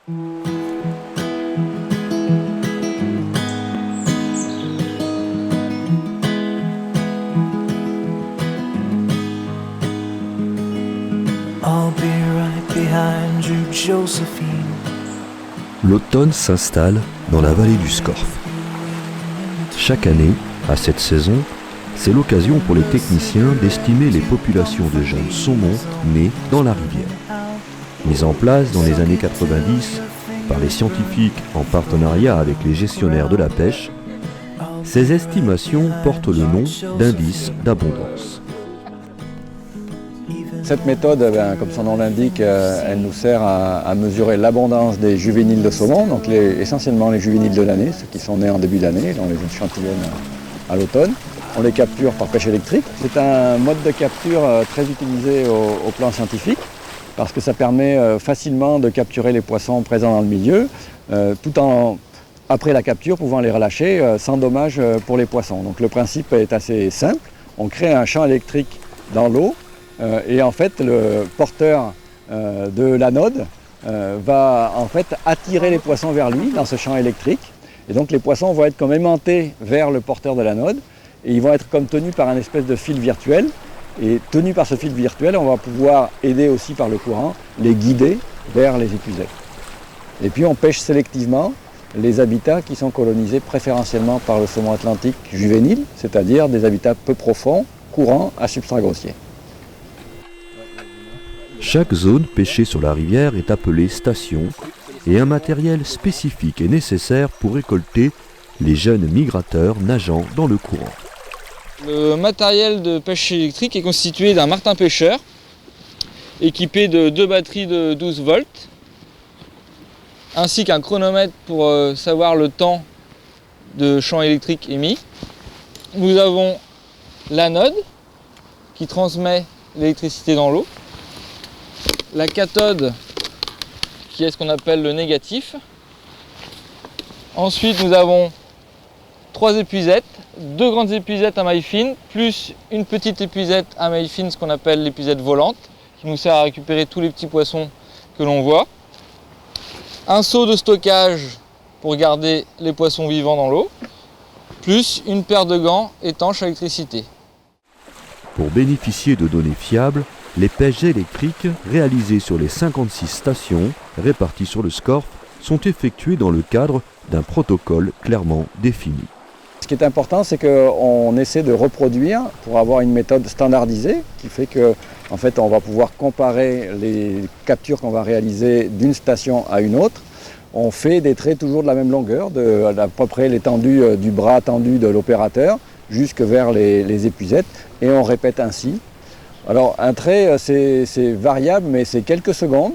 I'll be right behind you, Josephine. L'automne s'installe dans la vallée du Scorff. Chaque année, à cette saison, c'est l'occasion pour les techniciens d'estimer les populations de jeunes saumons nés dans la rivière. Mise en place dans les années 90 par les scientifiques en partenariat avec les gestionnaires de la pêche, ces estimations portent le nom d'indice d'abondance. Cette méthode, comme son nom l'indique, elle nous sert à mesurer l'abondance des juvéniles de saumon, donc essentiellement les juvéniles de l'année, ceux qui sont nés en début d'année, on les échantillonne à l'automne. On les capture par pêche électrique. C'est un mode de capture très utilisé au plan scientifique parce que ça permet facilement de capturer les poissons présents dans le milieu tout en, après la capture, pouvant les relâcher sans dommage pour les poissons. Donc le principe est assez simple. On crée un champ électrique dans l'eau et en fait le porteur de l'anode va en fait attirer les poissons vers lui dans ce champ électrique. Et donc les poissons vont être comme aimantés vers le porteur de l'anode. Et ils vont être comme tenus par un espèce de fil virtuel. Et tenus par ce fil virtuel, on va pouvoir aider aussi par le courant, les guider vers les épuisettes. Et puis on pêche sélectivement les habitats qui sont colonisés préférentiellement par le saumon atlantique juvénile, c'est-à-dire des habitats peu profonds, courants, à substrat grossier. Chaque zone pêchée sur la rivière est appelée station et un matériel spécifique est nécessaire pour récolter les jeunes migrateurs nageant dans le courant. Le matériel de pêche électrique est constitué d'un martin pêcheur équipé de 2 batteries de 12 volts ainsi qu'un chronomètre pour savoir le temps de champ électrique émis. Nous avons l'anode qui transmet l'électricité dans l'eau, la cathode qui est ce qu'on appelle le négatif. Ensuite nous avons 3 épuisettes, 2 grandes épuisettes à maille fine, plus une petite épuisette à maille fine, ce qu'on appelle l'épuisette volante, qui nous sert à récupérer tous les petits poissons que l'on voit. Un seau de stockage pour garder les poissons vivants dans l'eau, plus une paire de gants étanches à électricité. Pour bénéficier de données fiables, les pêches électriques réalisées sur les 56 stations réparties sur le Scorff sont effectuées dans le cadre d'un protocole clairement défini. Ce qui est important, c'est qu'on essaie de reproduire pour avoir une méthode standardisée qui fait qu'en fait, on va pouvoir comparer les captures qu'on va réaliser d'une station à une autre. On fait des traits toujours de la même longueur, à peu près l'étendue du bras tendu de l'opérateur jusque vers les épuisettes et on répète ainsi. Alors un trait, c'est variable, mais c'est quelques secondes.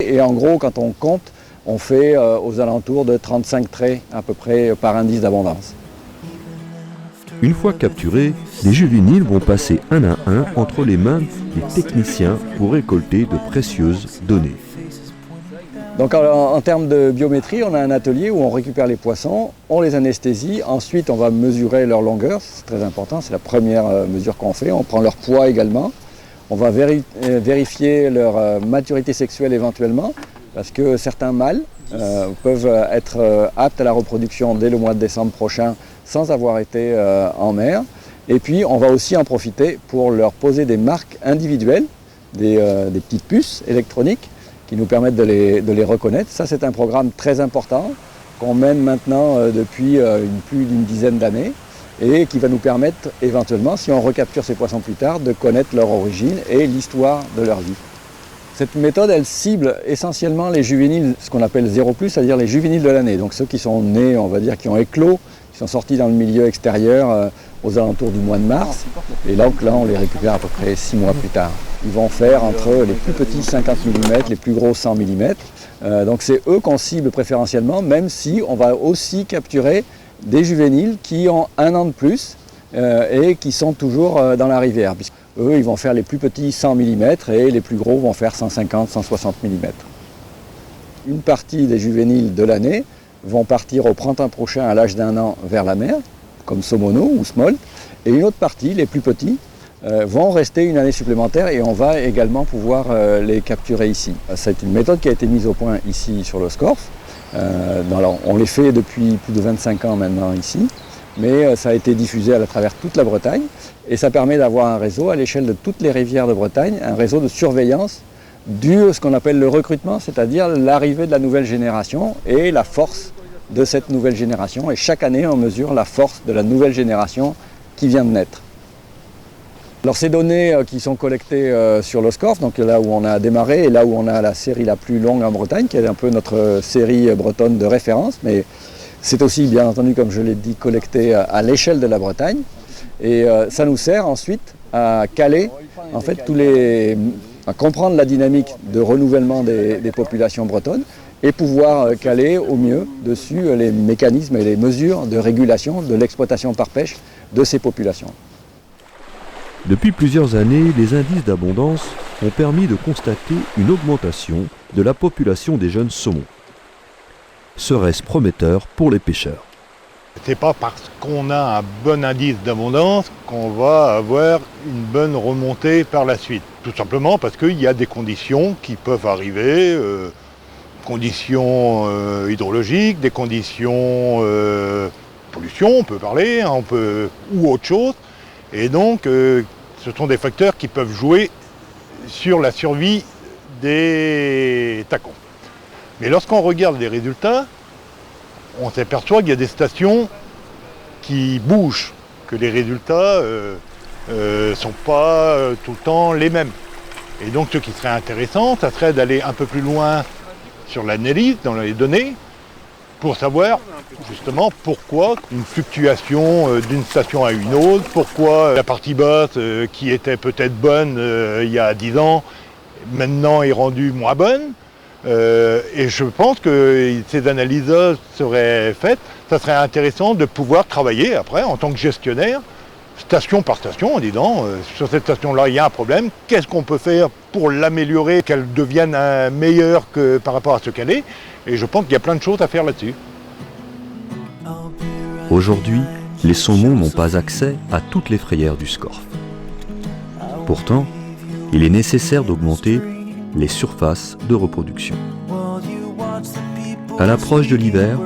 Et en gros, quand on compte, on fait aux alentours de 35 traits à peu près par indice d'abondance. Une fois capturés, les juvéniles vont passer un à un entre les mains des techniciens pour récolter de précieuses données. Donc en termes de biométrie, on a un atelier où on récupère les poissons, on les anesthésie, ensuite on va mesurer leur longueur, c'est très important, c'est la première mesure qu'on fait, on prend leur poids également, on va vérifier leur maturité sexuelle éventuellement, parce que certains mâles peuvent être aptes à la reproduction dès le mois de décembre prochain sans avoir été en mer. Et puis on va aussi en profiter pour leur poser des marques individuelles, des petites puces électroniques qui nous permettent de les reconnaître. Ça c'est un programme très important qu'on mène maintenant depuis plus d'une dizaine d'années et qui va nous permettre éventuellement, si on recapture ces poissons plus tard, de connaître leur origine et l'histoire de leur vie. Cette méthode, elle cible essentiellement les juvéniles, ce qu'on appelle 0+, c'est-à-dire les juvéniles de l'année. Donc ceux qui sont nés, on va dire, qui ont éclos, qui sont sortis dans le milieu extérieur aux alentours du mois de mars. Et donc là, on les récupère à peu près 6 mois plus tard. Ils vont faire entre les plus petits 50 mm, les plus gros 100 mm. Donc c'est eux qu'on cible préférentiellement, même si on va aussi capturer des juvéniles qui ont 1 an de plus et qui sont toujours dans la rivière. Eux, ils vont faire les plus petits 100 mm et les plus gros vont faire 150, 160 mm. Une partie des juvéniles de l'année vont partir au printemps prochain à l'âge d'1 an vers la mer, comme saumono ou smolt, et une autre partie, les plus petits, vont rester une année supplémentaire et on va également pouvoir les capturer ici. C'est une méthode qui a été mise au point ici sur le Scorff. Alors, on les fait depuis plus de 25 ans maintenant ici, mais ça a été diffusé à travers toute la Bretagne et ça permet d'avoir un réseau à l'échelle de toutes les rivières de Bretagne, un réseau de surveillance ce qu'on appelle le recrutement, c'est-à-dire l'arrivée de la nouvelle génération et la force de cette nouvelle génération. Et chaque année, on mesure la force de la nouvelle génération qui vient de naître. Alors ces données qui sont collectées sur le Scorff, donc là où on a démarré et là où on a la série la plus longue en Bretagne, qui est un peu notre série bretonne de référence, mais c'est aussi bien entendu, comme je l'ai dit, collecté à l'échelle de la Bretagne. Et ça nous sert ensuite à caler en fait à comprendre la dynamique de renouvellement des populations bretonnes et pouvoir caler au mieux dessus les mécanismes et les mesures de régulation de l'exploitation par pêche de ces populations. Depuis plusieurs années, les indices d'abondance ont permis de constater une augmentation de la population des jeunes saumons. Serait-ce prometteur pour les pêcheurs? C'est pas parce qu'on a un bon indice d'abondance qu'on va avoir une bonne remontée par la suite. Tout simplement parce qu'il y a des conditions qui peuvent arriver, conditions hydrologiques, des conditions pollution, on peut parler, ou autre chose. Et donc, ce sont des facteurs qui peuvent jouer sur la survie des tacons. Mais lorsqu'on regarde les résultats, on s'aperçoit qu'il y a des stations qui bougent, que les résultats ne sont pas tout le temps les mêmes. Et donc ce qui serait intéressant, ça serait d'aller un peu plus loin sur l'analyse, dans les données, pour savoir justement pourquoi une fluctuation d'une station à une autre, pourquoi la partie basse qui était peut-être bonne il y a 10 ans, maintenant est rendue moins bonne. Et je pense que ces analyses seraient faites. Ça serait intéressant de pouvoir travailler après en tant que gestionnaire, station par station, en disant sur cette station-là il y a un problème, qu'est-ce qu'on peut faire pour l'améliorer, qu'elle devienne meilleure que par rapport à ce qu'elle est. Et je pense qu'il y a plein de choses à faire là-dessus. Aujourd'hui, les saumons n'ont pas accès à toutes les frayères du Scorff. Pourtant, il est nécessaire d'augmenter les surfaces de reproduction. À l'approche de l'hiver,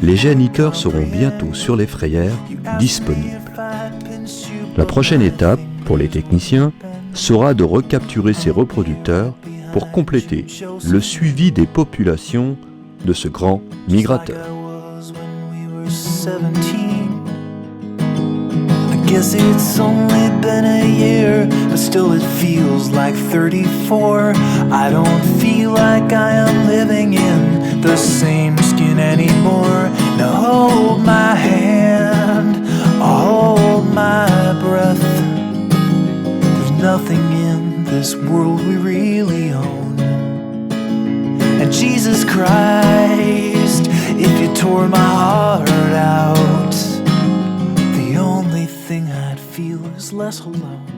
les géniteurs seront bientôt sur les frayères disponibles. La prochaine étape pour les techniciens sera de recapturer ces reproducteurs pour compléter le suivi des populations de ce grand migrateur. Guess it's only been a year, but still it feels like 34. I don't feel like I am living in the same skin anymore. Now hold my hand, hold my breath. There's nothing in this world we really own. And Jesus Christ, if you tore my heart out, the only thing I'd feel is less alone.